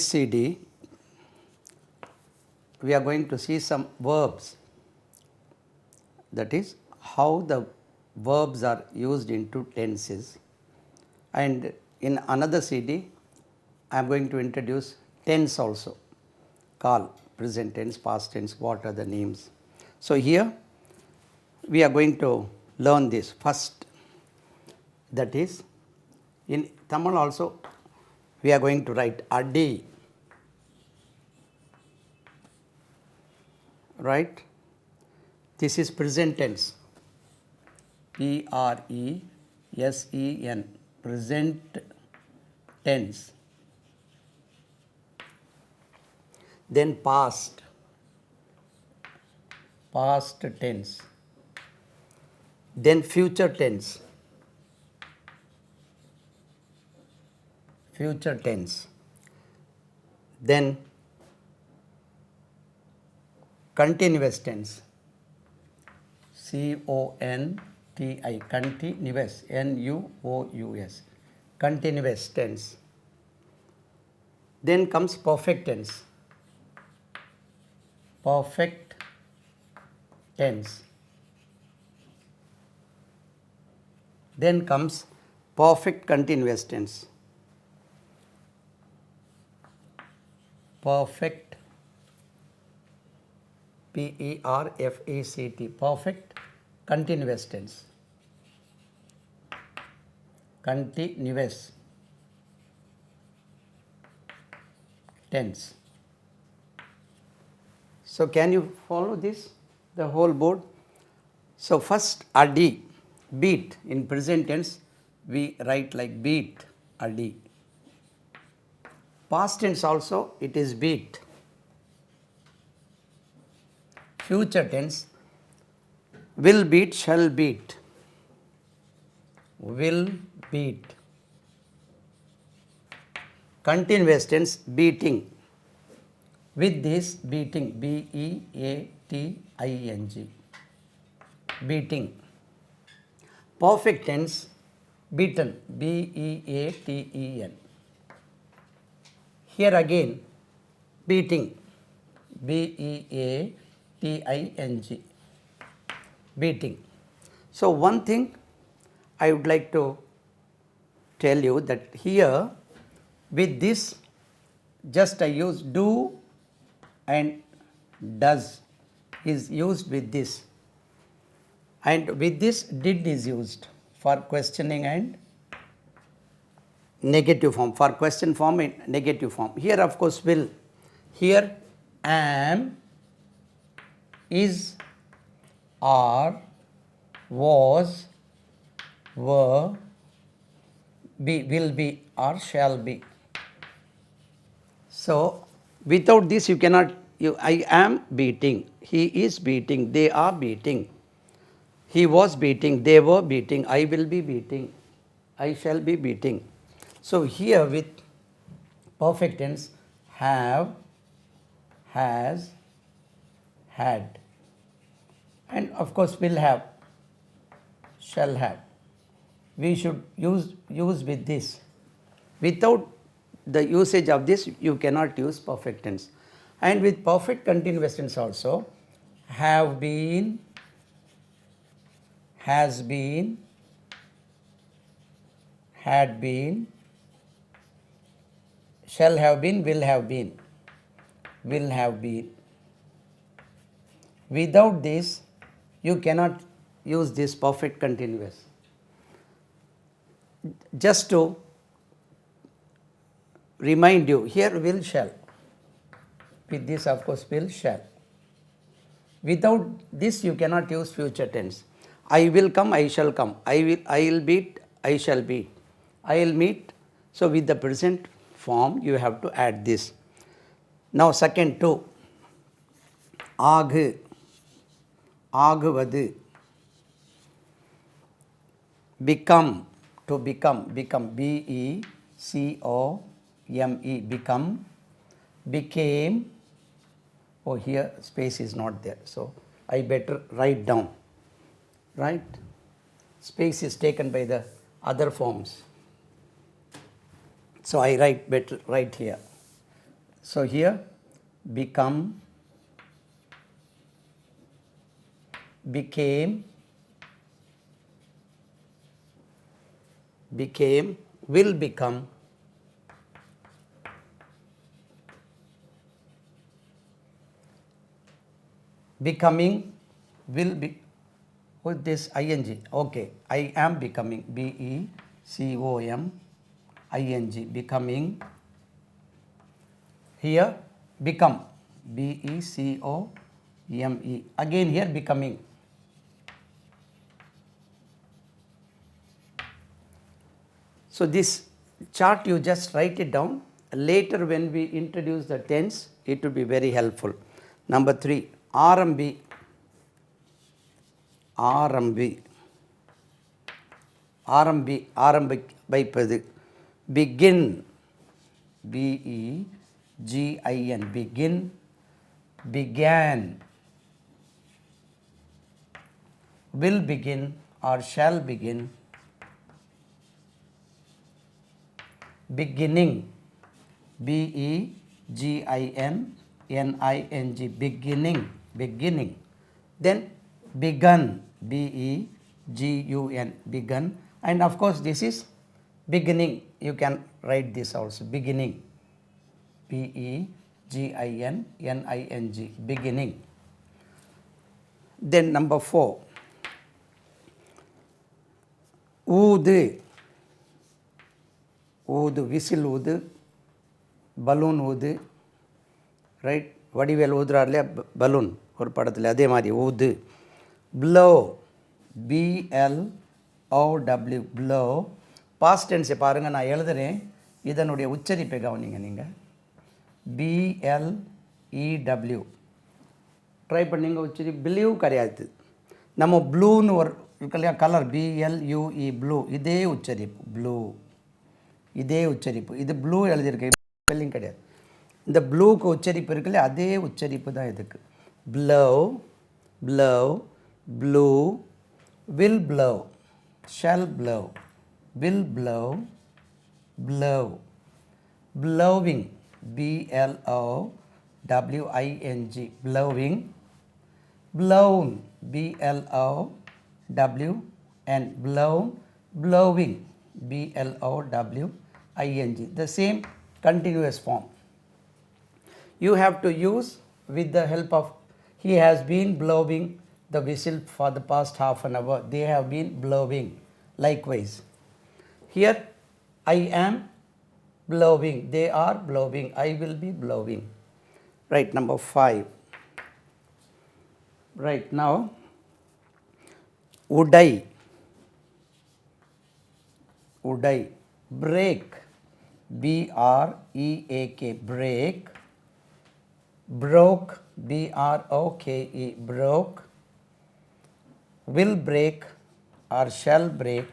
this CD, we are going to see some verbs, that is how the verbs are used into tenses, and in another CD I am going to introduce tense also, call, present tense, past tense, what are the names. So here we are going to learn this first, that is in Tamil also we are going to write adi, right. This is present tense, Presen, present tense. Then past tense. Then future tense, then continuous tense, CONTI, continuous, NUOUS, continuous tense. Then comes perfect tense, then comes perfect continuous tense, perfect, PERFACT, perfect continuous tense, continuous tense. So can you follow this, the whole board? So first adi, beat, in present tense we write like beat, adi. Past tense also it is beat. Future tense, will beat, shall beat, will beat. Continuous tense, beating. With this beating, BEATING, beating. Perfect tense, beaten, BEATEN. Here again beating, BEATING, beating. So one thing I would like to tell you, that here with this just I use do and does is used with this, and with this did is used for questioning and negative form, for question form and negative form. Here of course will, here am, is, are, was, were, be, will be or shall be. So without this you cannot, I am beating, he is beating, they are beating, he was beating, they were beating, I will be beating, I shall be beating. So here with perfect tense, have, has, had, and of course will have, shall have. We should use with this. Without the usage of this you cannot use perfect tense. And with perfect continuous tense also, have been, has been, had been, shall have been, will have been, will have been. Without this you cannot use this perfect continuous. Just to remind you, here will, shall, with this of course will, shall. Without this you cannot use future tense. I will come, I shall come, I will beat, I shall beat, I will meet. So with the present form you have to add this. Now second two, ஆகு, ஆகுவது, become, to become, BECOME, become, became. Oh, here space is not there, so I better write down, right? Space is taken by the other forms, so I write better right here. So here become, became, became, will become, becoming, will be, with this ing, okay, I am becoming, becoming, becoming, here become, become, again here becoming. So this chart you just write it down, later when we introduce the tense it will be very helpful. Number 3, RMB, ஆரம்பிப்பது, begin, begin, begin, began, will begin or shall begin, beginning, beginning, beginning, beginning, then begun, begun, begun, and of course this is beginning, you can write this also, beginning, beginning, beginning. Then number 4, ஊது, ஊது, whistle ஊது, balloon ஊது, right, Vadivel ஊதுறார் இல்லையா balloon ஒரு படத்தில், அதே மாதிரி ஊது. blow, BLOW, blow, past tense பாருங்கள், நான் எழுதுகிறேன், இதனுடைய உச்சரிப்பை கவனிங்க நீங்கள், BLEW ட்ரை பண்ணிங்க உச்சரி, பிலீவ் கிடையாது, நம்ம ப்ளூன்னு ஒரு இருக்கு இல்லையா கலர், BLUE ப்ளூ, இதே உச்சரிப்பு ப்ளூ, இதே உச்சரிப்பு, இது ப்ளூ எழுதியிருக்கு, ஸ்பெல்லிங் கிடையாது, இந்த ப்ளூக்கு உச்சரிப்பு இருக்குல்ல அதே உச்சரிப்பு தான் இதுக்கு. blow, blow, blue, will blow, shall blow, will blow, blow, blowing, BLOWING, blowing, blown, BLOWN, blown, blowing, BLOWING, the same continuous form. You have to use with the help of, he has been blowing the whistle for the past half an hour, they have been blowing, likewise. Here I am blowing, they are blowing, I will be blowing. Right, number 5. Right, now udai, udai, break, BREAK, break, broke, BROKE, broke, will break or shall break,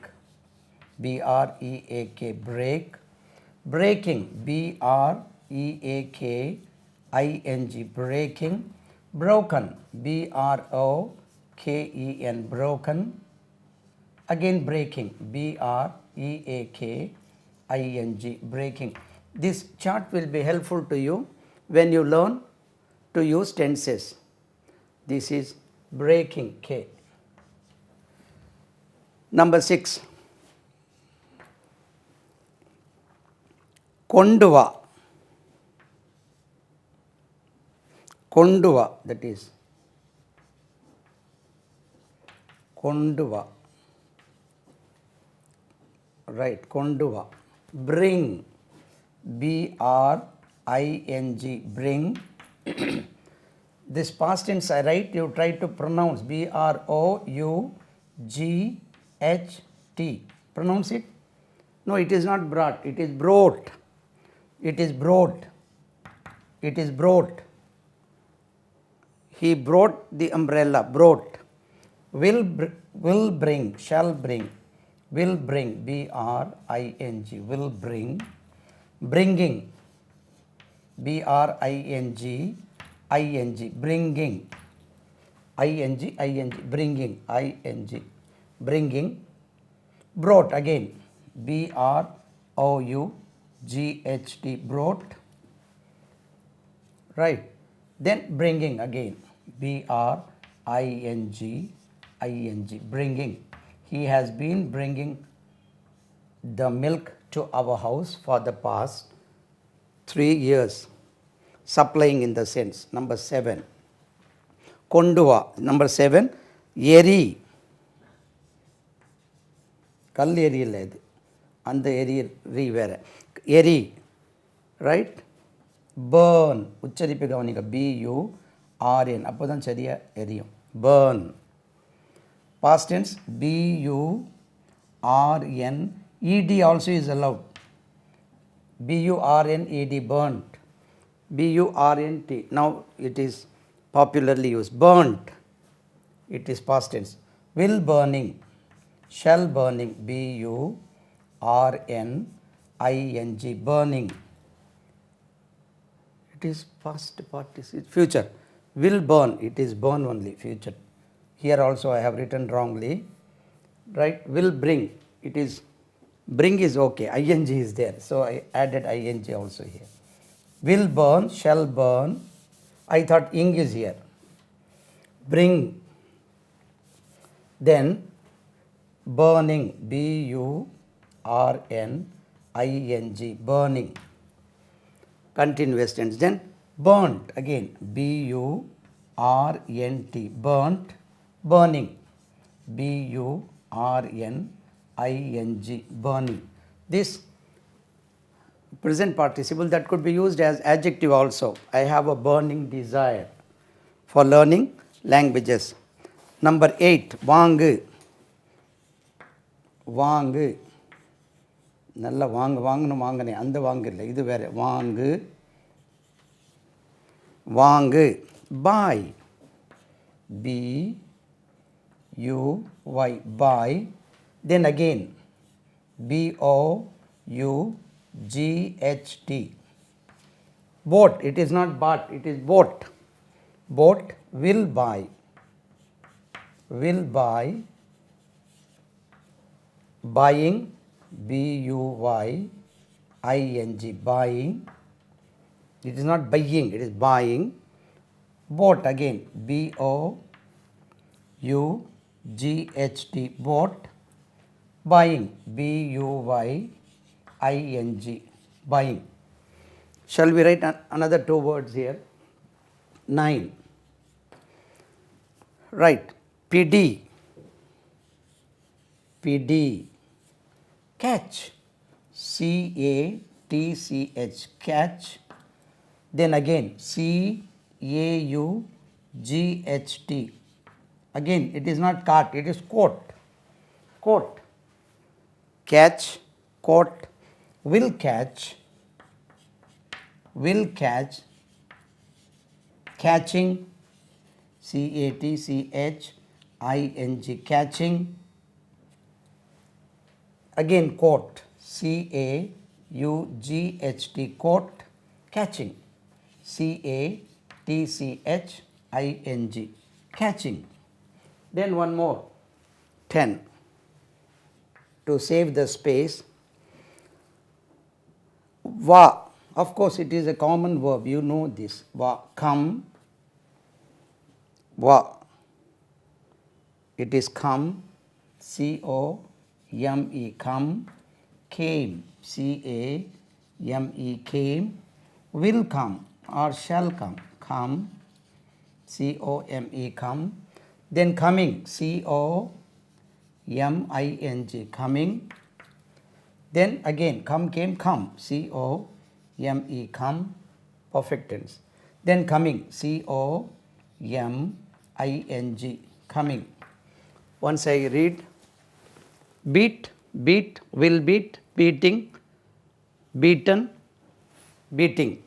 BREAK, break, breaking, BREAKING, breaking, broken, BROKEN, broken, again breaking, BREAKING, breaking. This chart will be helpful to you when you learn to use tenses. This is breaking, K. Number 6, கொண்டு வா, கொண்டு வா, that is கொண்டு வா, right, கொண்டு வா, bring, BRING, bring, this past tense I write, you try to pronounce, BROUGHT, pronounce it, no, it is not brought, it is brought, it is brought, it is brought, he brought the umbrella, brought, will bring, shall bring, will bring, BRING, will bring, bringing, BRING, bringing, bringing, bringing, brought, again, BROUGHT, brought, right? Then bringing again, bring, bringing. He has been bringing the milk to our house for the past 3 years, supplying in the sense. Number 7, konduva. Number 7, eri, கல் எரியல இது, அந்த எரி வேற, எரி, right? burn, உச்சரிப்பு கவனிக்க, burn, அப்போ தான் சரியா எரியும், burn. Past tense, burn, ed also is allowed, burn, burnt, burnt, now it is popularly used, burnt, it is past tense. Will burning, shall burning, burning, burning, it is past participle. Future, will burn, it is burn only, future. Here also I have written wrongly, right? Will bring, it is, bring is okay, ing is there, so I added ing also here. Will burn, shall burn, I thought ing is here, bring. Then burning, burning, burning, continuous tense. Then burnt again, burnt, burnt, burning, burning, burning. This present participle that could be used as adjective also. I have a burning desire for learning languages. Number 8, வாங்கு, வாங்கு, நல்ல வாங்கணும் வாங்கினேன், அந்த வாங்கு இல்லை, இது வேறு, வாங்கு, வாங்கு, buy, buy, buy. Then again, bought, boat, it is not bought, it is boat, boat, will buy, buying, buying, buying, it is not buying, it is buying. Boat again, bought, boat, buying, buying, buying. Shall we write another 2 words here? 9, right? PD, catch, catch, catch. Then again, caught, again it is not cart, it is coat, catch, coat. Will catch, catching, catching. Again coat, coat, catching, catching. Then one more, 10, to save the space. Va, of course it is a common verb, you know this. Va, come, va, it is come, come, came, came. Will come or shall come, come, come. Then coming, coming. Then again, come, came, come, come, perfect tense. Then coming, coming. Once I read, beat, will beat, beating, beaten, beating.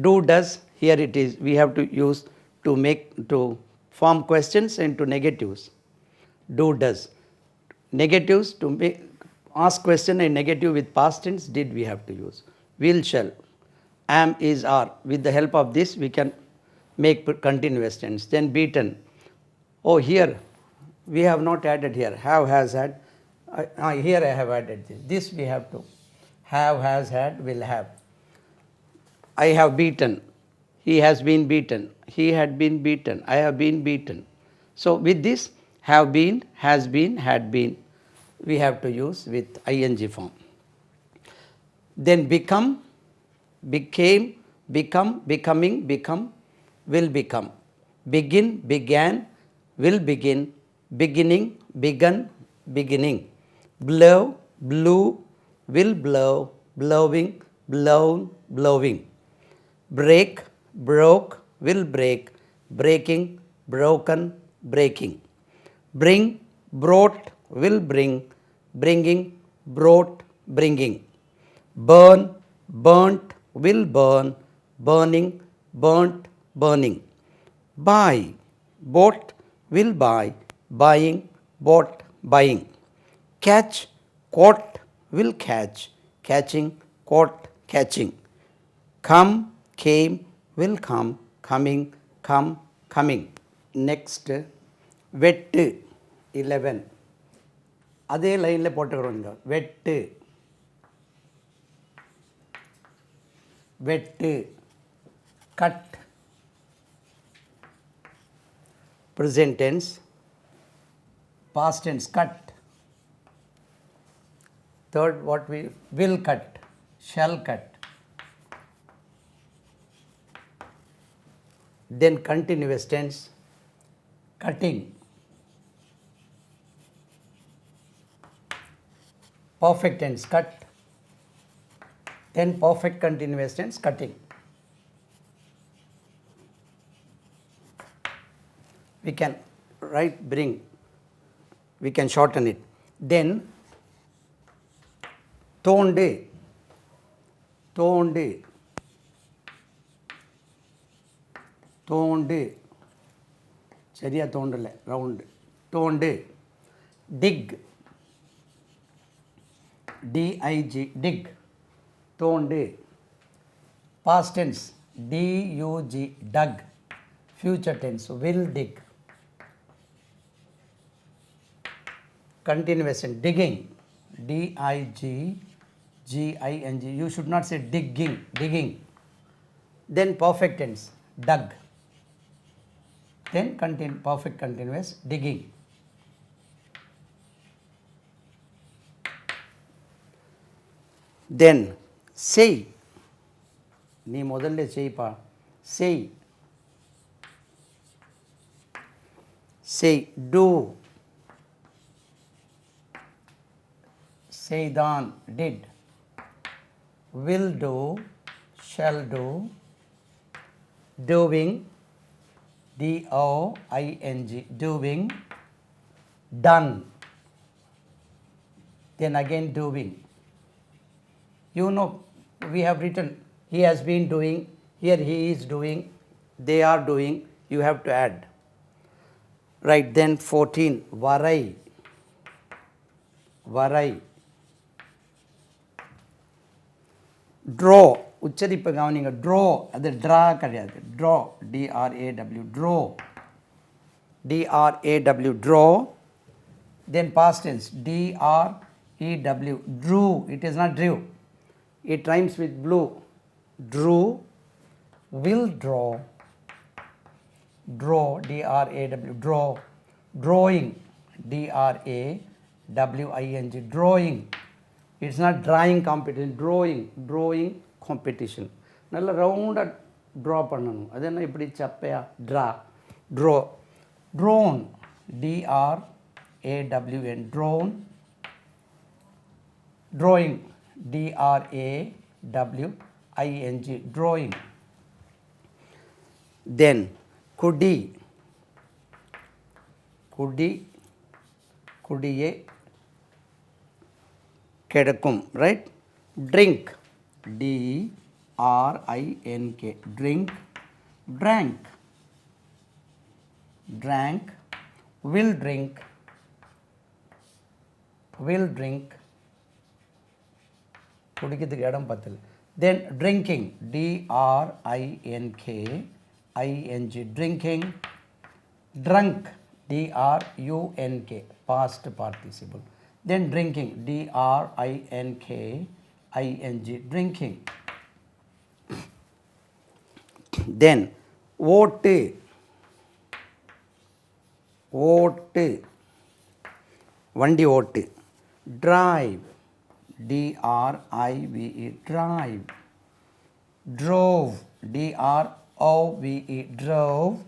Do, does, here it is, we have to use to form questions into negatives. Do, does. Negatives, to ask question in negative with past tense, did we have to use. Will, shall, am, is, are. With the help of this we can make continuous tense. Then beaten. Oh, here we have not added here. Have, has, had. Here I have added this. This we have to. Have, has, had, will have. I have beaten. he has been beaten, he had been beaten, I have been beaten. So with this have been, has been, had been, we have to use with ing form. Then become, became, become, becoming, become, will become. Begin, began, will begin, beginning, begun, beginning. Blow, blew, will blow, blowing, blown, blowing. Break, broke, will break, breaking, broken, breaking. Bring, brought, will bring, bringing, brought, bringing. Burn, burnt, will burn, burning, burnt, burning. Buy, bought, will buy, buying, bought, buying. Catch, caught, will catch, catching, caught, catching. Come, came, will come, coming, come, coming. Next, வெட்டு 11. அதே லைனில் போட்டுக்கிறோங்க. வெட்டு, வெட்டு. Cut, present tense. Past tense, cut. Third, what we will cut, shall cut. Then continuous tense, cutting. Perfect tense, cut. Then perfect continuous tense, cutting. We can write bring, we can shorten it. Then தோண்டு, தோண்டு, தோண்டு. சரியா தோண்டல, round. தோண்டு. Dig, dig, dig. தோண்டு. Past tense, dug, dug. Future tense, will dig. Continuous tense, digging, dig, ging. You should not say digging, digging. Then perfect tense, dug. Then perfect continuous, digging. Then say, நீ முதல்ல செய்ப்பா. Say, say, do. Seidan, did. Will do, shall do. Doing, doing, doing. Done. Then again doing. You know, we have written, he has been doing, here he is doing, they are doing, you have to add. Right, then 14, varai, varai. Draw, உச்சரிப்பு கவனிங்க. Draw, அது draw கிடையாது. Draw, D-R-A-W, draw. D-R-A-W, draw. Then past tense, D-R-E-W, drew. It is not drew. It rhymes with blue. Drew, will draw. Draw, D-R-A-W, draw. Drawing, D-R-A-W-I-N-G, drawing. It's not drawing competition, drawing competition. நல்ல ரவுண்டாக draw பண்ணணும். அது என்ன இப்படி சப்பையா? draw. Drawn, D-R-A-W-N, drawn. Drawing, D-R-A-W-I-N-G, drawing. Then kudi, kudiye kedakkum, right? Drink, D-R-I-N-K, drink. Drank, drank. Will drink, குடிக்கிறதுக்கு இடம் பத்தல. Then drinking, D-R-I-N-K-I-N-G, drinking. Drunk, D-R-U-N-K, past participle. Then drinking, D-R-I-N-K-I-N-G, drinking. தென் ஓட்டு, ஓட்டு வண்டி ஓட்டு. Drive, DRIVE drive. drove, DROVE drove.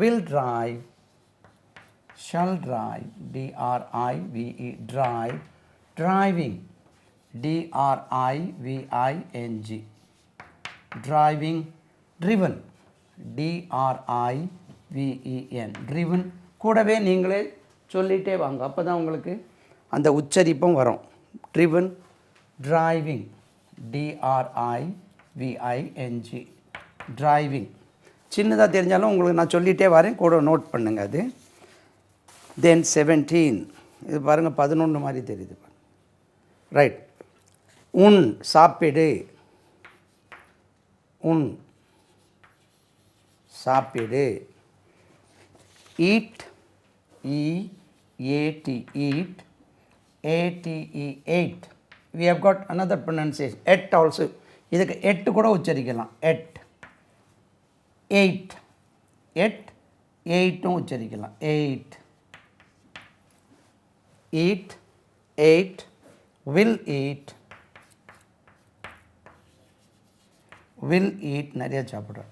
will drive, shall drive, DRIVE drive. driving, DRIVING driving. driven, DRIVEN driven. கூடவே நீங்களே சொல்லிட்டே வாங்க, அப்போ தான் உங்களுக்கு அந்த உச்சரிப்பும் வரும். driven, driving, DRIVING driving. சின்னதாக தெரிஞ்சாலும் உங்களுக்கு நான் சொல்லிகிட்டே வரேன், கூட நோட் பண்ணுங்க அது. தென் 17, இது பாருங்கள் 11 மாதிரி தெரியுது. ரைட். உன், சாப்பிடு, உன் சாப்பிடு. Eat, EAT eat, ATE ate. we have got another pronunciation, et also. இதுக்கு எட்டு கூட உச்சரிக்கலாம், எட். எயிட், எட், எயிட்டும் உச்சரிக்கலாம், ate. Eat, ate. will eat, will eat நிறைய சாப்பிட்றோம்.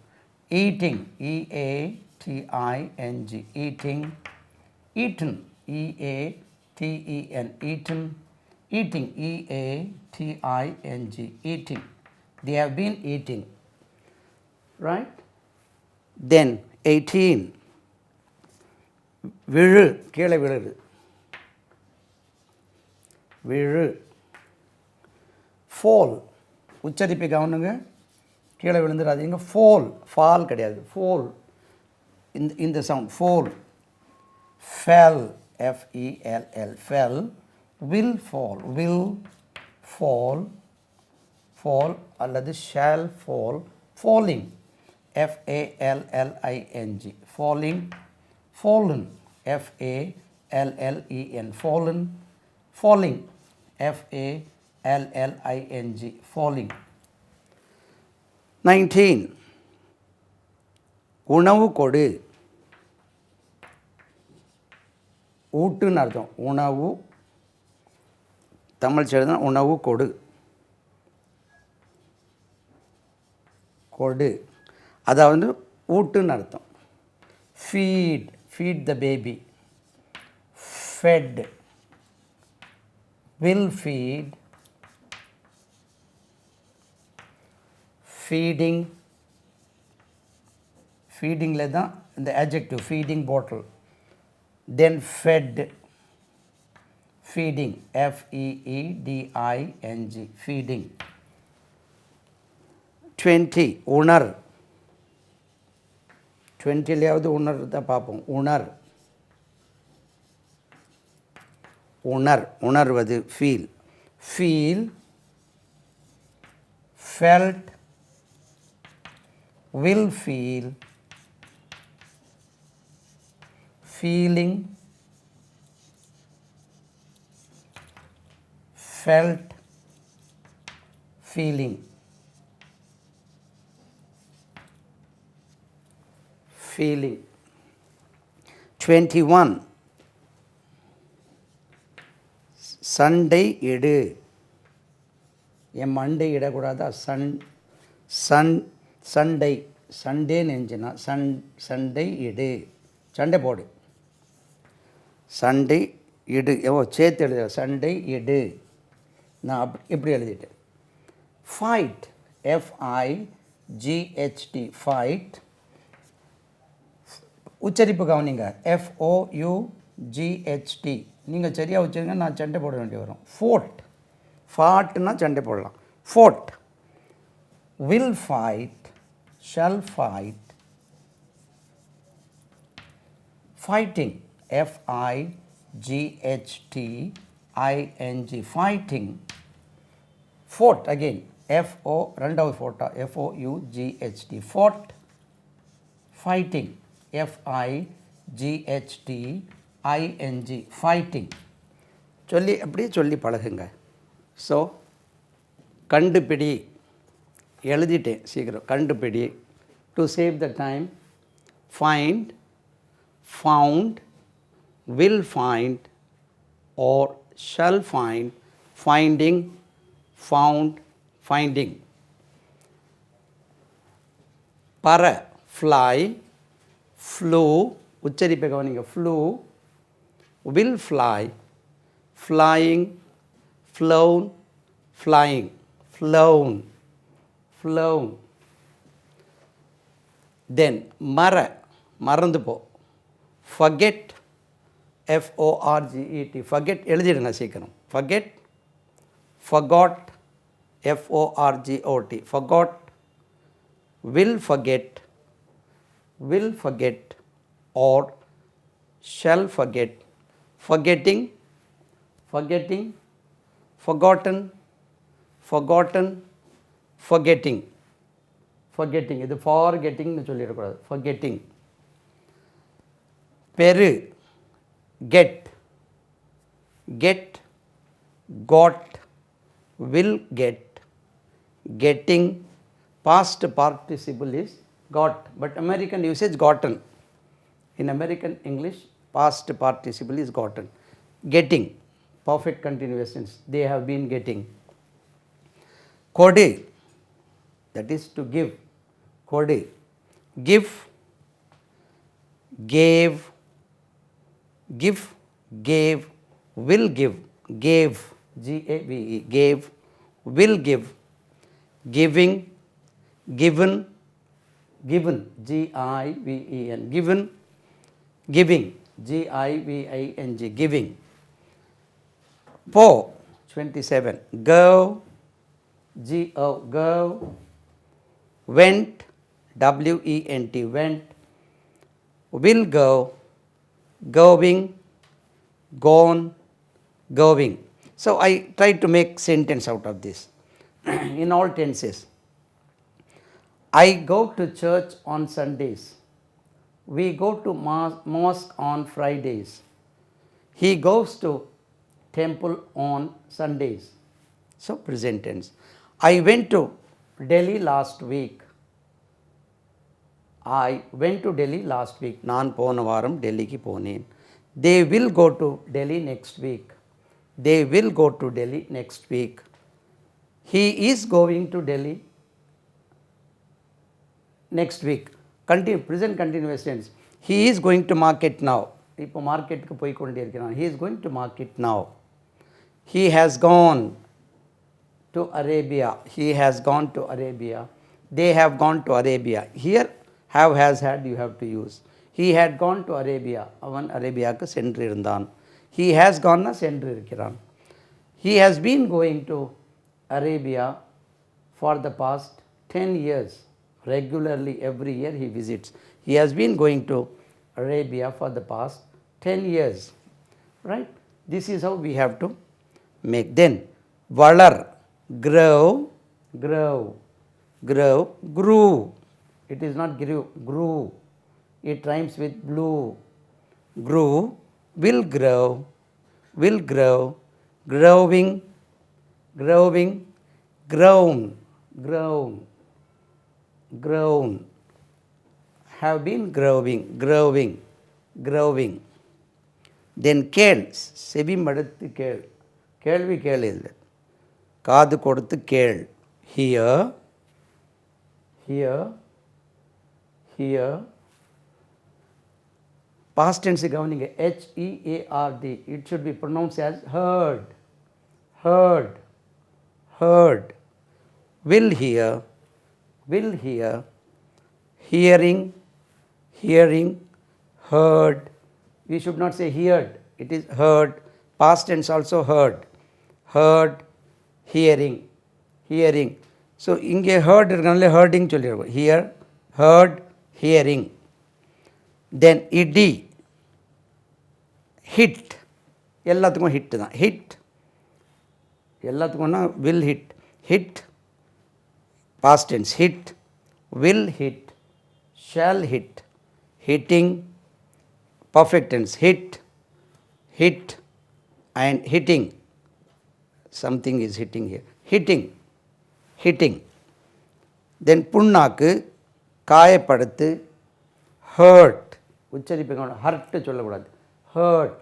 eating, EATING eating. eaten, EATEN eaten. eating, EATING eating. they have been eating, right? then 18, விழு, கீழே விழுது, விழு. fall, உச்சரிப்பு கவனிங்க, கீழே விழுந்துடாதீங்க. fall, fall கிடையாது, fall இந்த sound, fall. fell, FELL fell. will fall, will fall, fall அல்லது shall fall. falling, FALLING falling. fallen, FALLEN fallen. falling, FALLING falling. 19, உணவு கொடு, ஊட்டுன்னு அர்த்தம். உணவு, தமிழ் சொல்லுனா உணவு கொடு, கொடு, அதாவது ஊட்டுன்னு அர்த்தம். Feed, feed the baby, fed. will feed, feeding, ஃபீடிங்கில் தான் இந்த adjective, feeding bottle. then fed, feeding, FEEDING feeding. 20, உணர். 20லேயாவது உணர் தான் பார்ப்போம். உணர், உணர், உணர்வது, feel. feel, felt, will feel, feeling, felt, feeling. feeling. 21, சண்டை இடு. என் மண்டை இடக்கூடாதா? சண்டை, சண்டே நெஞ்சுனா சண்டை இடு, சண்டை போடு. சண்டை இடு, சேர்த்து எழுத, சண்டை இடு. நான் இப்படி எழுதிட்டேன். Fight, FIGHT fight. உச்சரிப்பு கவனிங்க, FOUGHT. நீங்கள் சரியாக உச்சரிங்க, நான் சண்டை போட வேண்டி வரும். ஃபோர்ட், ஃபாட்னா சண்டை போடலாம். Fort. will fight, shall fight. fighting, FIGHTING fighting. fought again, ரெண்டாவது ஃபோர்ட்டா, FOUGHT fought. fighting, FIGHTING fighting. சொல்லி அப்படியே சொல்லி பழகுங்க. ஸோ கண்டுபிடி, எழுதிட்டேன் சீக்கிரம். கண்டுபிடி, to save the time, find, found, will find or shall find, finding, found, finding. பற fly, flew, உச்சரிப்பை கவனிங்க, flew, will fly, flying, flown, flying, flown, flown. Then மறந்து போ, forget, forget, forget எழுதிடுங்க சீக்கிரம், forget, forgot, forgot, forgot, will forget or shall forget, forgetting, forgetting, forgotten, forgotten, forgetting, forgetting, இது forgetting னு சொல்லிடக்கூடாது, forgetting. பெரு get, get, got, will get, getting, past participle is got, but American usage gotten. In American English, past participle is gotten. Getting, perfect continuous tense, they have been getting. Kode, that is to give, kode, give, gave, give, gave, will give, gave, G-A-V-E, gave, will give, giving, given, given, G-I-V-E-N, given, giving, G-I-V-I-N-G, giving. Po, 27, go, G-O, go, went, W-E-N-T, went, will go, going, gone, going. So I try to make sentence out of this in all tenses. I go to church on Sundays. We go to mosque on Fridays. He goes to temple on Sundays. So present tense. I went to Delhi last week. I went to Delhi last week. நான் போன வாரம் டெல்லிக்கு போனேன். They will go to Delhi next week. They will go to Delhi next week. He is going to Delhi next week. Continue, present continuous tense. He is going to market now. இப்போ மார்க்கெட்டுக்கு போய் கொண்டே இருக்கிறான். He is going to market now. He has gone to Arabia. He has gone to Arabia. They have gone to Arabia. Here have, has, had you have to use. He had gone to Arabia. அவன் அரேபியாவுக்கு சென்று இருந்தான். He has gone சென்று இருக்கிறான். He has been going to Arabia for the past 10 years. Regularly every year he visits. He has been going to Arabia for the past 10 years. Right? This is how we have to make. Then valar, grow, grow, grow, grew. It is not grew, grew. It rhymes with blue. Grew, will grow, growing, growing, grown, grown, grown, have been growing, growing, growing. Then கேள், செவி மடுத்து கேள், கேள்வி கேள் இல்லை, காது கொடுத்து கேள். Hear, hear, hear. Past tense கவனிங்க, H-E-A-R-D. It should be pronounced as heard, heard, heard. Will hear, hearing, hearing, heard. We should not say heard, it is heard. Past tense also heard, heard, hearing, hearing. So இங்கே heard இருக்கனால hearding சொல்லிடுவோம். Hear, heard, hearing. Then இடி, hit, எல்லாத்துக்கும் hit தான். hit, எல்லாத்துக்கும்னா will hit, hit, past tense hit, will hit, shall hit, hitting, perfect tense hit, hit and hitting. Something is hitting here. Hitting, hitting. Then புண்ணாக்கு, காயப்படுத்து, hurt, உச்சரிப்புங்க hurt சொல்லக்கூடாது, hurt,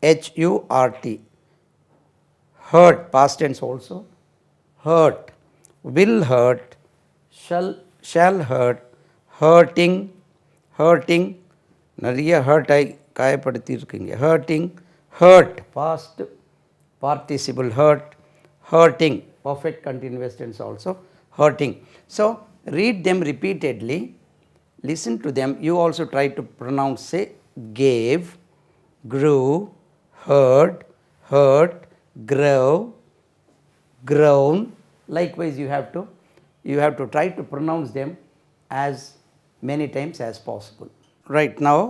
hurt, hurt, past tense also, hurt, will hurt, shall hurt, hurting, hurting, நிறைய hurt ஆகி காயப்படுத்தி இருக்குங்க, hurting, hurt, past participle, hurt, hurting, perfect continuous tense also, hurting. So read them repeatedly, listen to them, you also try to pronounce, say gave, grew, heard, hurt, grow, grown. Likewise you have to try to pronounce them as many times as possible. Right, now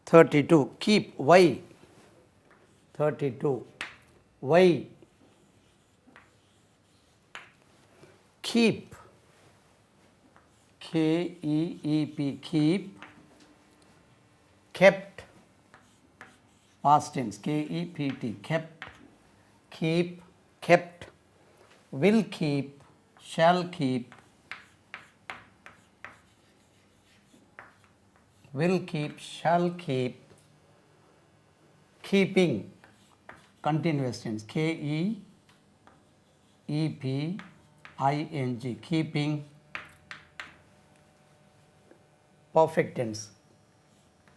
32, keep, why, 32, why, keep, K-E-E-P, keep, kept, past tense, K-E-P-T, kept, keep, kept, will keep, shall keep, will keep, shall keep, keeping, continuous tense, K-E-E-P-I-N-G, keeping, perfect tense,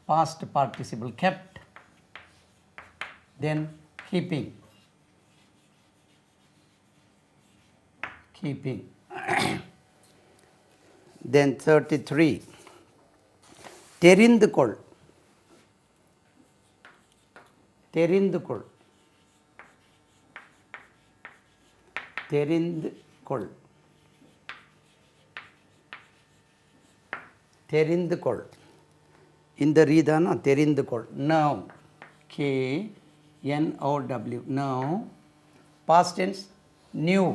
past participle, kept, then keeping, keeping. Then 33, தெரிந்து கொள், தெரிந்து கொள், தெரிந்து கொள், தெரிந்து கொள், இந்த ரீதானா தெரிந்து கொள், now, K-N-O-W, now, past tense, new,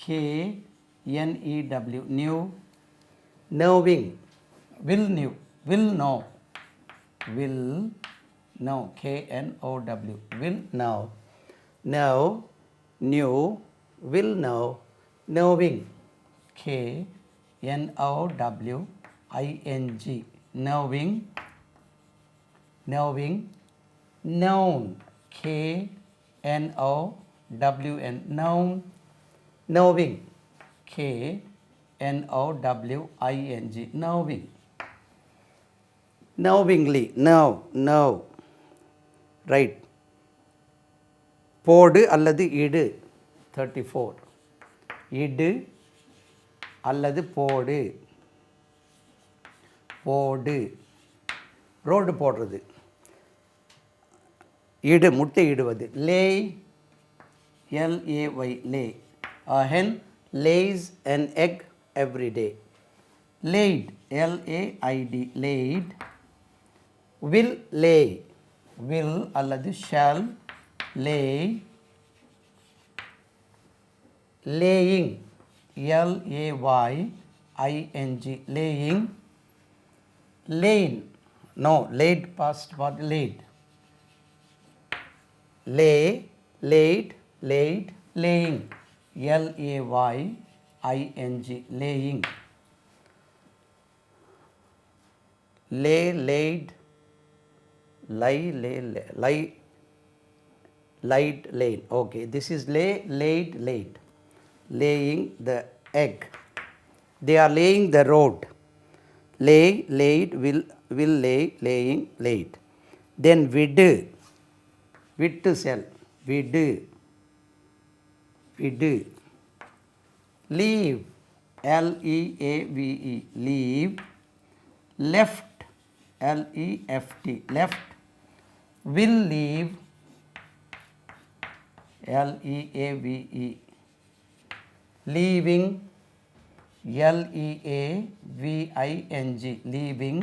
K-N-E-W, new, knowing, will know, will know, K-N-O-W, will know, know, new, will know, knowing, K-N-O-W-I-N-G, knowing, knowing, known, K-N-O-W-N, known, knowing, K-N-O-W-I-N-G, knowing, knowingly, know, right, போடு அல்லது இடு, 34, இடு அல்லது போடு, போடு, road போடுறது, இடு முட்டை இடுவது, lay, L-A-Y, lay, a hen lays an egg every day, laid, L-A-I-D, laid, will lay, will அல்லது shall lay, laying, L-A-Y-I-N-G, laying, lane, no, laid past what, laid, lay, laid, laid, laying, L-A-Y-I-N-G, laying, lay, laid, lie, lied, laid, okay, this is lay, laid, laid, laying the egg, they are laying the road, lay, laid, will lay, laying, laid, then விடு, விட்டு செல், விடு, விடு, leave, L-E-A-V-E, leave, left, L-E-F-T, left, will leave, L-E-A-V-E, leaving, L-E-A-V-I-N-G, leaving,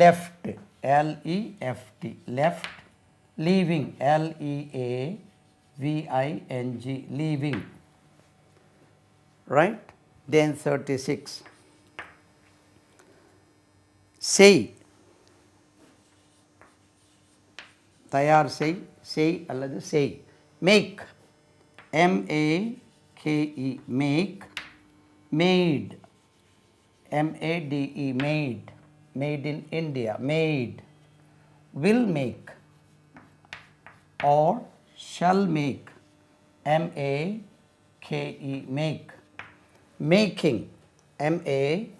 left, L-E-F-T, left, leaving, L-E-A-V-I-N-G, leaving, right. Then 36, செய், தயார் செய், செய் அல்லது செய், make, M-A-K-E, make, made, M-A-D-E, made, made in India, made, will make or shall make, M-A-K-E, make, making, M-A-K-I-N-G,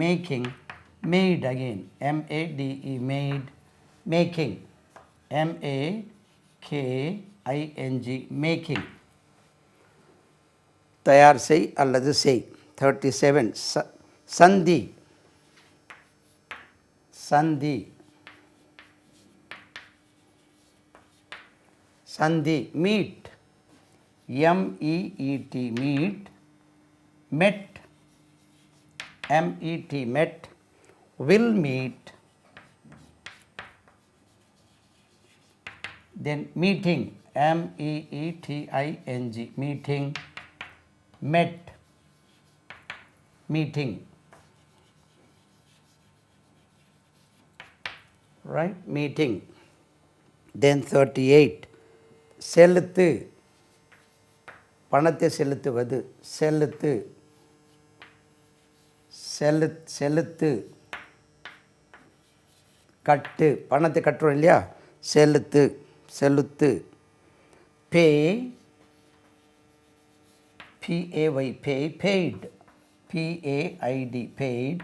making, made again, M-A-D-E, made, making, M-A-K-I-N-G, making. தயார் செய் அல்லது செய். 37 சந்தி, சந்தி, சந்தி, meet, M-E-E-T, meet, met, M-E-T, met, will meet, then meeting, M-E-E-T-I-N-G, meeting, met, meeting, right, meeting. Then 38 செலுத்து, பணத்தை செலுத்துவது, செலுத்து, செலுத்து, கட்டு, பணத்தை கட்டுறோம் இல்லையா, செலுத்து, செலுத்து, pay, P-A-Y, pay, paid, P-A-I-D, paid,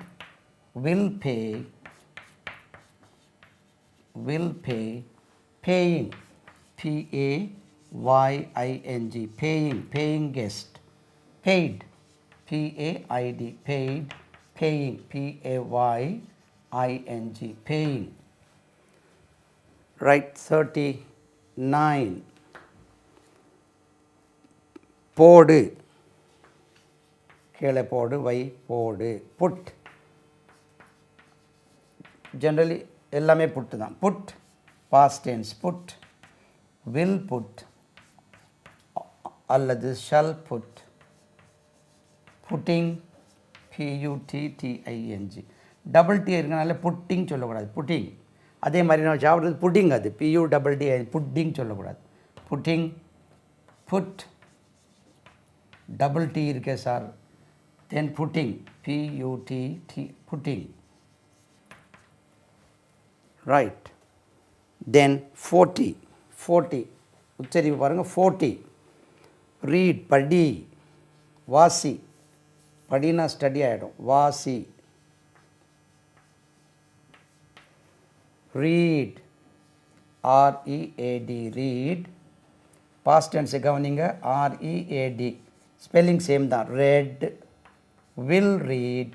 will pay, paying, P-A-Y-I-N-G, paying guest, paid, P-A-I-D, paid, paying, P-A-Y-I-N-G, paying. Right, 39 போடு, கீழே போடு, வை, போடு, put, generally எல்லாமே put தான், put, past tense, put, will put அல்லது shall put, putting, P-U-T-T-I-N-G, double T இருக்கனால putting சொல்லக்கூடாது, putting. அதே மாதிரி நான் சாப்பிட்றது புட்டிங், அது P-U-T-T-I, புட்டிங் சொல்லக்கூடாது, புட்டிங், புட், டபுள் டி இருக்கே sir, then putting, P-U-T-T, putting, right. Then 40 உச்சரிப்பு பாருங்கள், 40 ரீட், படி, வாசி, படினா ஸ்டடி ஆகிடும், வாசி, read, R-E-A-D, read, past tense கவனிங்க, R-E-A-D, spelling same தான், read, will read,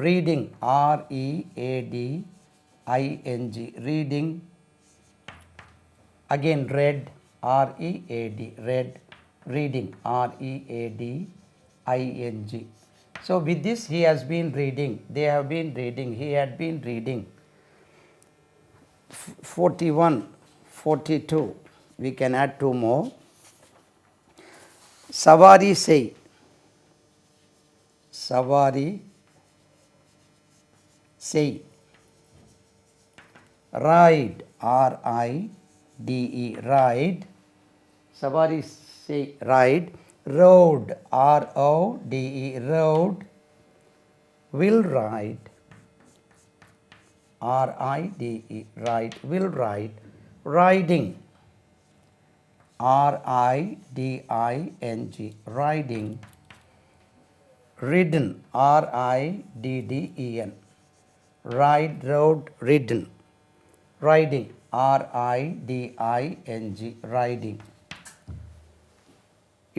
reading, R-E-A-D-I-N-G, reading, again read, R-E-A-D, read, reading, R-E-A-D-I-N-G. So with this he has been reading, they have been reading, he had been reading. 41, 42, we can add two more. Savari sei, savari sei, ride, R-I-D-E, ride, savari sei, ride, road, R-O-D-E, road, will ride, R-I-D-E, ride, will ride, riding, R-I-D-I-N-G, riding, ridden, R-I-D-D-E-N, ride, road, ridden, riding, R-I-D-I-N-G, riding.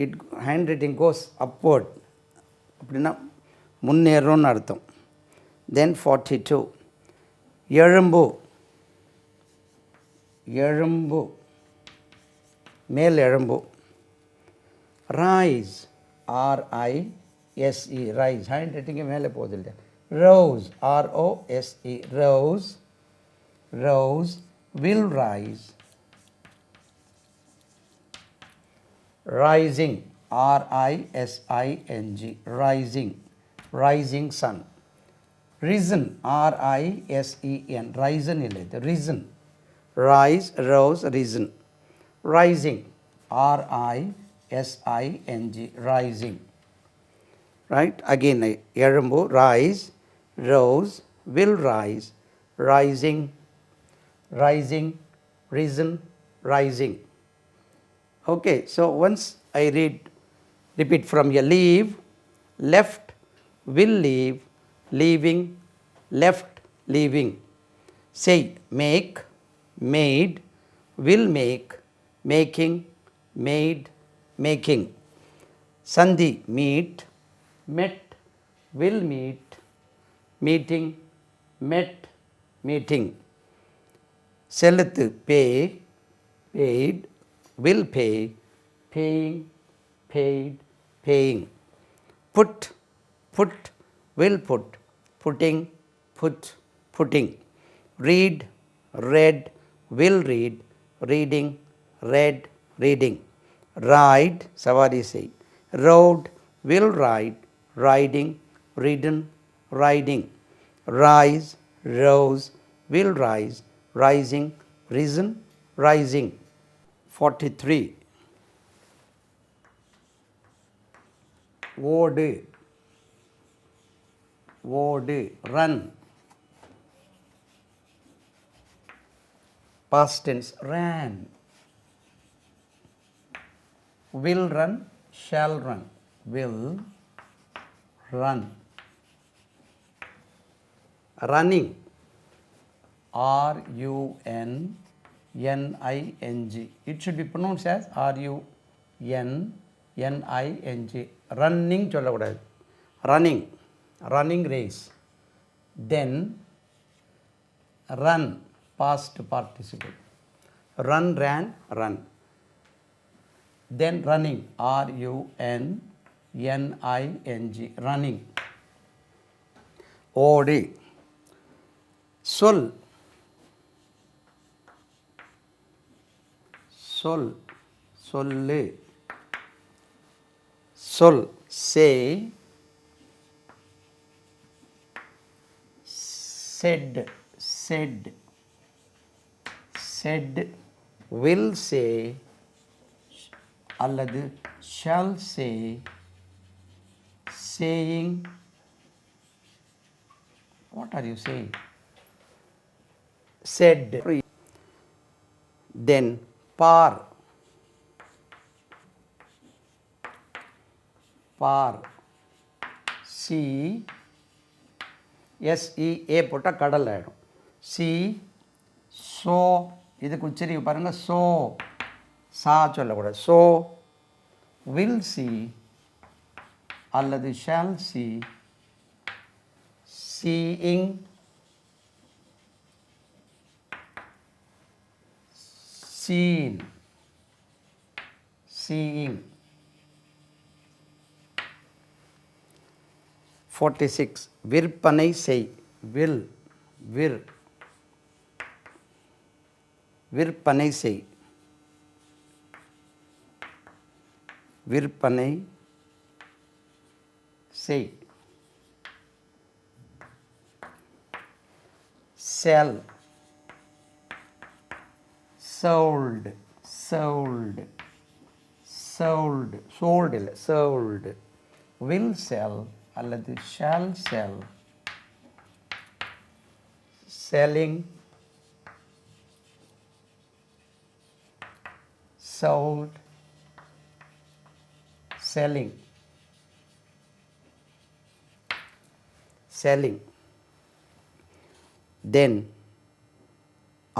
It handwriting goes upward, அப்படின்னா முன்னேறோன்னு அர்த்தம். Then 42 எழும்பு, எழும்பு, மேல் எழும்பு, rise, R-I-S-E, rise, handwriting மேலே போகுது இல்லையா, rose, R-O-S-E, rose, rose, will rise, rising, R-I-S-I-N-G, rising, rising sun, risen, R-I-S-E-N, risen இல்லை, risen, rise, rose, risen, rising, R-I-S-I-N-G, rising. Right? Again, எழும்பு, rise, rose, will rise, rising, rising, risen, rising. Okay, so once I repeat from here, leave, left, will leave, leaving, left, leaving. Say, make, made, will make, making, made, making. Sandhi, meet, met, will meet, meeting, met, meeting. Seluthu, pay, paid, will pay, paying, paid, paying. Put, put, will put, putting, put, putting. Read, read, will read, reading, read, reading. Ride, savari say. Rode, will ride, riding, ridden, riding. Rise, rose, will rise, rising, risen, rising. 43. ஓடு, ஓடு, run. Past tense, ran. Will run, shall run. Will run. Running, R-U-N-N-I-N-G. It should be pronounced as R-U-N-N-I-N-G. Running சொல்லக்கூடாது. Running, running race. Then run, past participle. Run, ran, run. Then running, R-U-N-N-I-N-G, running. ஓடு, சொல், சொல், சொல்லு, சொல், say, said, said, said, will say, அல்லது shall say, saying. What are you saying? Said. Then par, par, see, S-E-A போட்டால் கடல் ஆகிடும். see, so, இதுக்கு உச்சரிப்பு பாருங்கள், so, சா சொல்லக்கூடாது. so, will see, அல்லது shall see, seeing, seen, seeing. 46. விற்பனை செய், will, விற், விற்பனை செய், விற்பனை செய். sell, sold, sold, sold, sold இல்லை, sold. will sell அல்லது shall sell, selling, sold, selling, selling. Then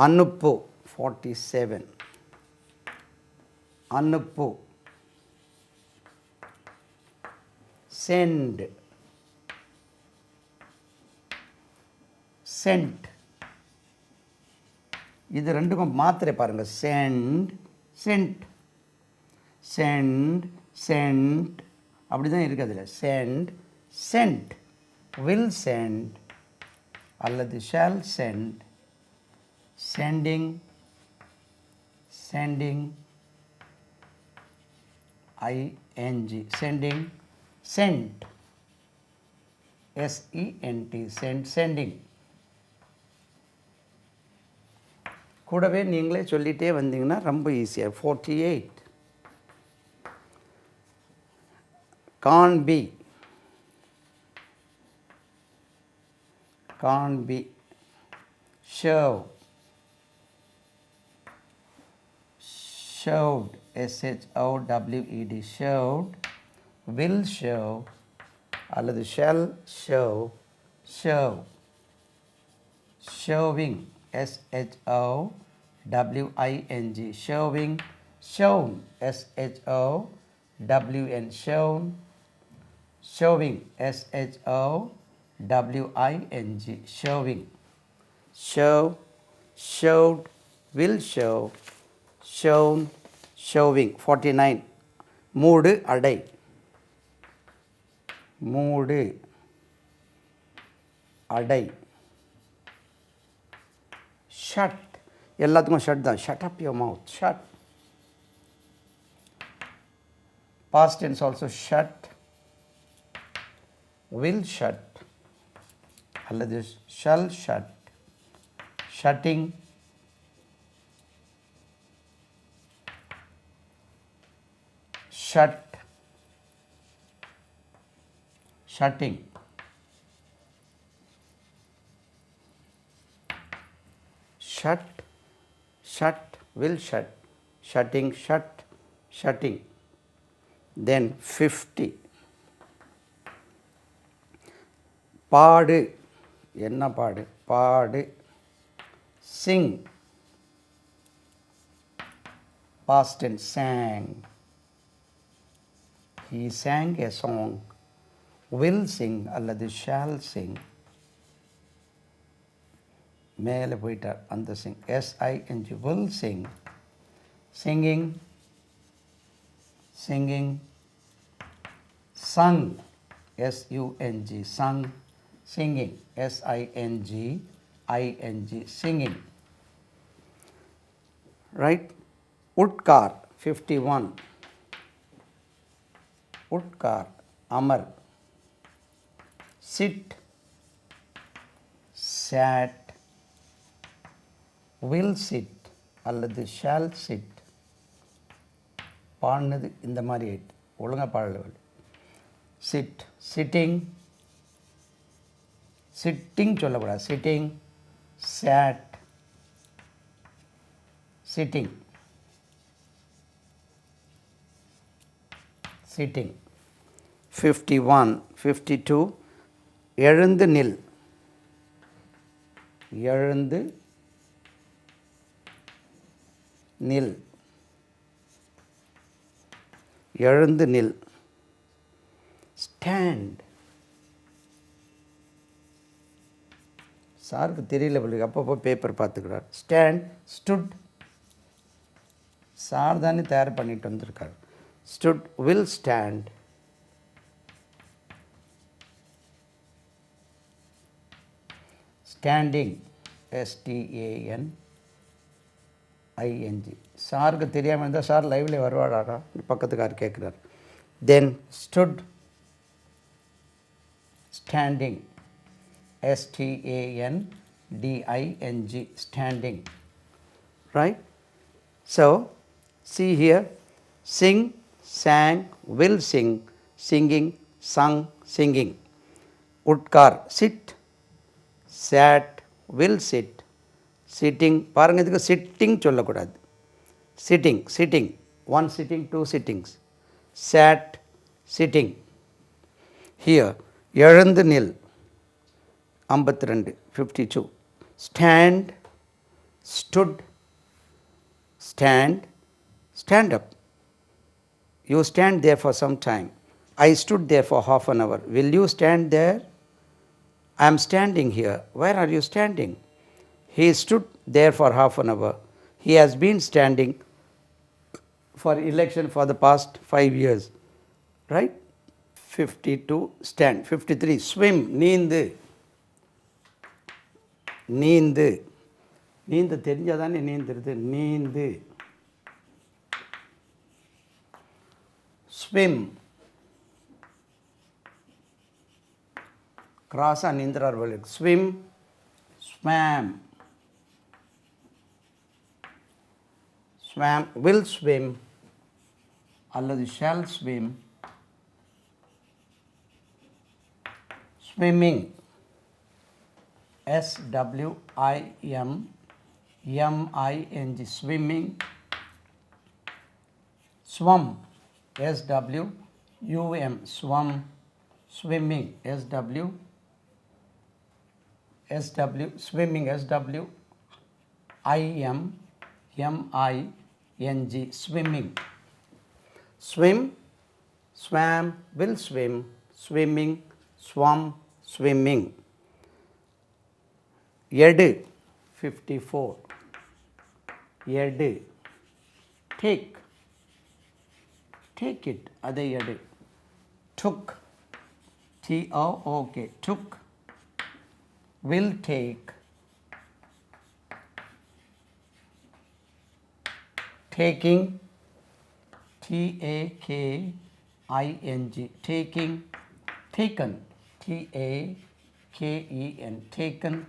அனுப்பு, 47. அனுப்பு, send, sent. இது ரெண்டுக்கும் மாத்திரை பாருங்கள். send, sent, send, sent, அப்படி தான் இருக்குது அதில். send, sent, will send அல்லது shall send, sending, sending, ing, sending, sent, sent, send, sending. கூடவே நீங்களே சொல்லிகிட்டே வந்தீங்கன்னா ரொம்ப ஈஸியாக. 48. can't be, shove, shoved, shoved, shoved, will shove அல்லது shall shove, shove, shoving, shoving, shoving, shown, shown, shown, shoving, shoving, shoving, shove, shoved, will shove, shown, shoving. 49 மூடு அடை, மூடு அடை, shut, எல்லாத்துக்கும் shut தான், shut up your mouth, shut. Past tense also shut, will shut அல்லது shall shut, shutting, shut, shutting, shut, shut, will shut, shutting, shut, shutting. Then 50 பாடு, என்ன பாடு, பாடு, sing, past tense sang, he sang a song, will sing அல்லது shall sing, மேலே போயிட்டார் அந்த sing, sing, will sing, singing, singing, sung, sung, singing, singing, right? Utkar 51 utkar, amar, sit, sat, will sit அல்லது shall sit. பாடினது இந்த மாதிரி ஆயிட்டு, ஒழுங்காக பாடல. sit, sitting, sitting சொல்லக்கூடாது, sitting, sat, sitting, sitting. 51 52 எழுந்து நில், எழுந்து நில், எழுந்து நில், stand, சாருக்கு தெரியல பிள்ளைங்க, அப்பப்போ பேப்பர் பார்த்துக்கிறார். ஸ்டாண்ட், ஸ்டுட், சார் தானே தயார் பண்ணிட்டு வந்திருக்கார். Stood, will stand, standing, STANDING. சாருக்கு தெரியாமல் இருந்தால் சார் லைவ்ல வருவாடாரா, பக்கத்துக்கார் கேட்குறார். Then stood, standing, STANDING, standing, right? So see here, sing, sang, will sing, singing, sung, singing. Utkar, sit, sat, will sit, sitting. பாருங்க, இதுக்கு sitting சொல்லக்கூடாது. sitting, sitting, one sitting, two sittings. sat, sitting. Here எழுந்து நில் 52 52 stand, stood, stand, stand up. You stand there for some time. I stood there for half an hour. Will you stand there? I am standing here. Where are you standing? He stood there for half an hour. He has been standing for election for the past 5 years. Right? 52 stand. 53 swim, நீந்து, நீந்து, நீந்த தெரிஞ்சாதானே நீந்துருது, நீந்து, swim, கிராஸாக நீந்துறார் போல, swim, swam, swam, will swim அல்லது shall swim, swimming, swim, swimming. Swum, swum, swum, swimming, swimming, swim, swimming. Swim, swam, will swim, swimming, swum, swimming. Edu, 54. Edu, take, take it, adu edu. Took, T-O-O-K, took, will take, taking, T-A-K-I-N-G, taking, taken, T-A-K-E-N, taken,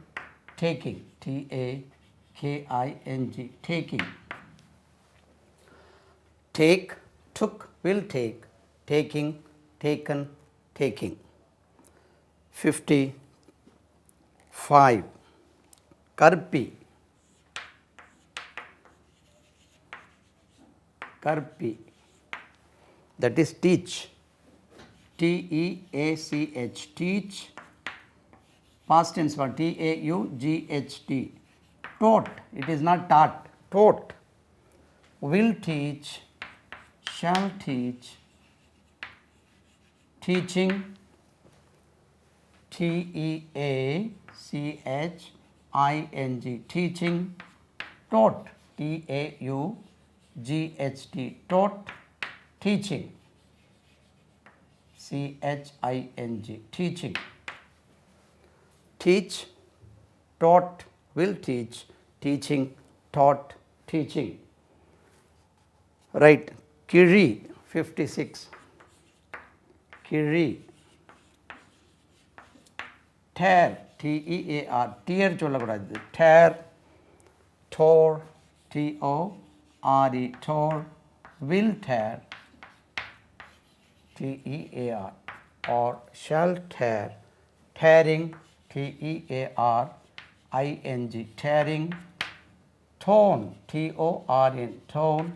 taking, T-A-K-I-N-G, taking. Take, took, will take, taking, taken, taking. 55. Karpi, karpi, that is teach, T-E-A-C-H, teach. Past tense for T-A-U-G-H-T, taught, it is not taught, taught. Will teach, shall teach, teaching, T-E-A-C-H-I-N-G, teaching. Taught, T-A-U-G-H-T, taught, teaching, C-H-I-N-G, teaching. Teach, taught, will teach, teaching, taught, teaching. Right. Kiri, 56. Kiri, tear, T-E-A-R, tear சொல்லக்கூடாது, tear, tore, T-O-R-E, tore, will tear, T-E-A-R, or shall tear, tearing, T-E-A-R-I-N-G, tearing. Torn, T-O-R-N, torn,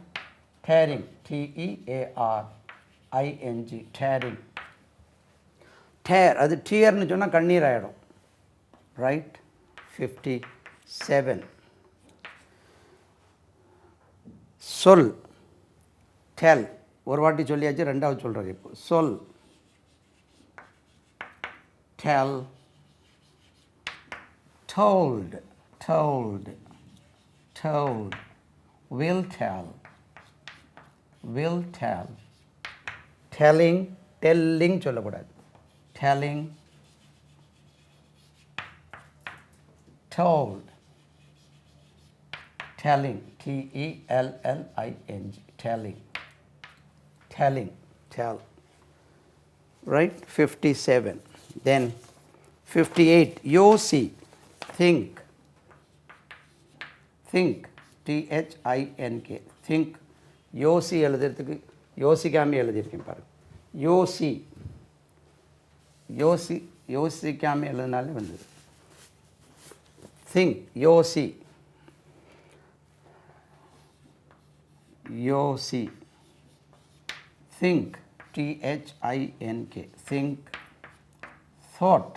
tearing, T-E-A-R-I-N-G, tearing. Tear, அது tearனு சொன்னால் கண்ணீர் ஆகிடும். Right? 57. சொல், tell, ஒரு வாட்டி சொல்லியாச்சு, ரெண்டாவது சொல்கிறது இப்போ. சொல், tell, told, told, told, will tell, telling, telling சொல்லக்கூடாது, telling, told, telling, T-E-L-L-I-N-G, telling, telling, tell. Right? 57. Then 58. Yosi, think, think, T-H-I-N-K, think. யோசி எழுதுறதுக்கு யோசிக்காமல் எழுதியிருக்கேன் பாருங்கள். யோசி, யோசி, யோசிக்காமல் எழுதினாலே வந்தது. think, யோசி, யோசி. think, T-H-I-N-K, think. thought,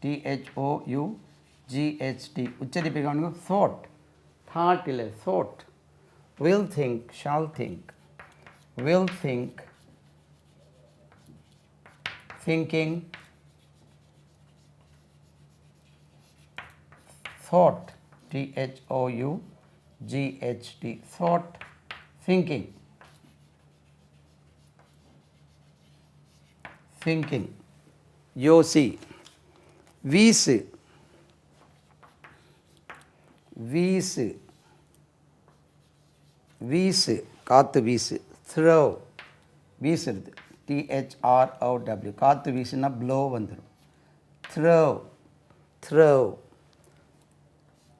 T-H-O-U-G-H-T, உச்சரிப்பு கவனிங்க. thought, thought இல்லை, thought. Will think, shall think, will think, thinking, thought, T-H-O-U-G-H-T, thought, thinking, thinking. யோசி, வீசு, வீசு, வீசு, காற்று வீசு. throw, வீசுறது, T-H-R-O-W, காற்று வீசுனா blow வந்துடும். throw, throw,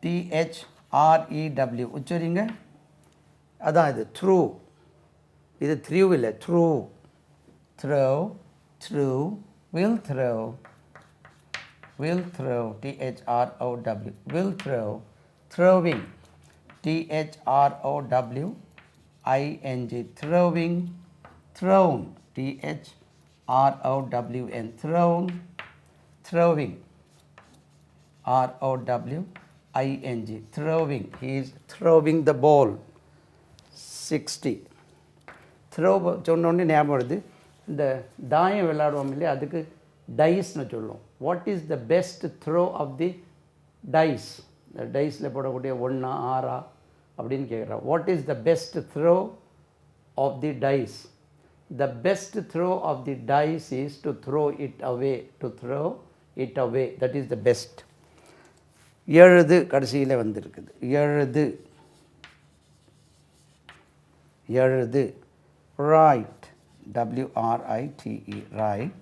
T-H-R-E-W, உச்சரிங்க. அதான் இது through, இது through இல்லை, through, throw, through, will throw, will throw, T-H-R-O-W, will throw, throwing, T-H-R-O-W-I-N-G, throwing, thrown, T-H-R-O-W-N, thrown, throwing, R-O-W-I-N-G, throwing, he is throwing the ball, 60. Throw சொன்னோடனே ஞாபகம் வருது, இந்த தாயம் விளையாடுவோம் இல்லையா, அதுக்கு டைஸ்னு சொல்லுவோம். What is the best throw of the dice? இந்த டைஸில் போடக்கூடிய 1 6 அப்படின்னு கேட்குறோம். What is the best throw of the dice? The best throw of the dice is to throw it away, to throw it away, that is the best. எழுது கடைசியில் வந்திருக்குது, எழுது, எழுது, write, W-R-I-T-E, write,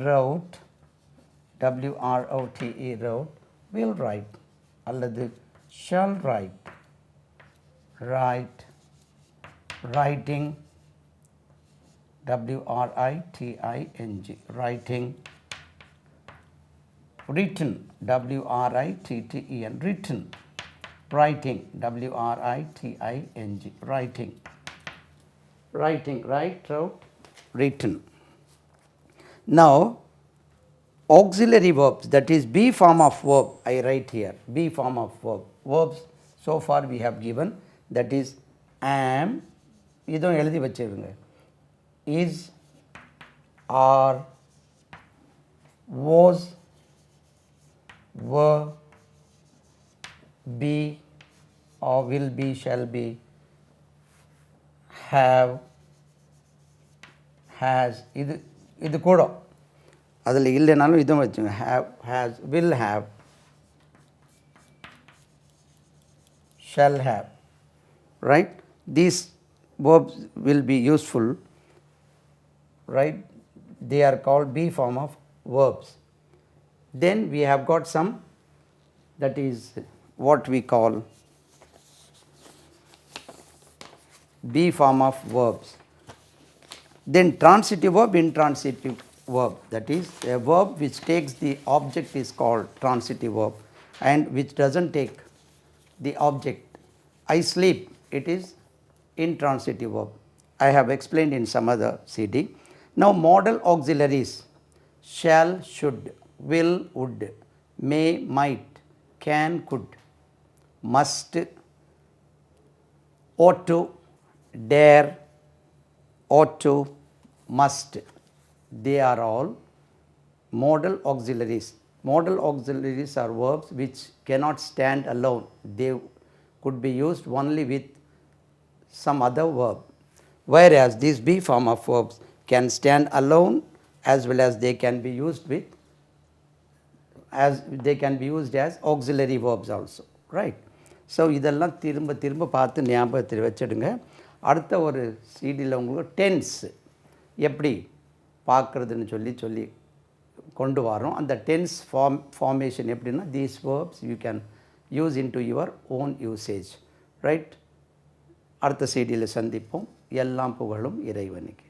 wrote, W-R-O-T-E, wrote, will write, அல்லது shall write, write, writing, W-R-I-T-I-N-G, writing, written, W-R-I-T-T-E-N, written, writing, W-R-I-T-I-N-G, writing, writing, write, wrote, written. Now, auxiliary verbs, that is B form of verb, I write here, B form of verb. Verbs so far we have given, that is am, இதுவும் எழுதி வச்சிருங்க, is, are, was, were, be, or will be, shall be, have, has, இது கூட அதில் இல்லைனாலும் இதுவும் வச்சுங்க, have, has, will have, shall have, right? These verbs will be useful, right? They are called B form of verbs. Then we have got some, that is what we call B form of verbs. Then transitive verb, intransitive verb, that is a verb which takes the object is called transitive verb, and which doesn't take the object. I sleep, it is intransitive verb. I have explained in some other CD. Now modal auxiliaries, shall, should, will, would, may, might, can, could, must, ought to, dare, ought to, must, they are all modal auxiliaries. Modal auxiliaries are verbs which cannot stand alone. They could be used only with some other verb, whereas these B form of verbs can stand alone as well as they can be used with, as they can be used as auxiliary verbs also, right? So இதெல்லாம் திரும்ப திரும்ப பார்த்து ஞாபகத்தில் வச்சிடுங்க. அடுத்த ஒரு சிடியில் உங்களுக்கு tense எப்படி பார்க்குறதுன்னு சொல்லி கொண்டு வரோம். அந்த டென்ஸ் ஃபார்மேஷன் எப்படின்னா, these verbs you can use in to your own usage, right? அடுத்த சிடியில் சந்திப்போம். எல்லாம் புகழும் இறைவனுக்கு.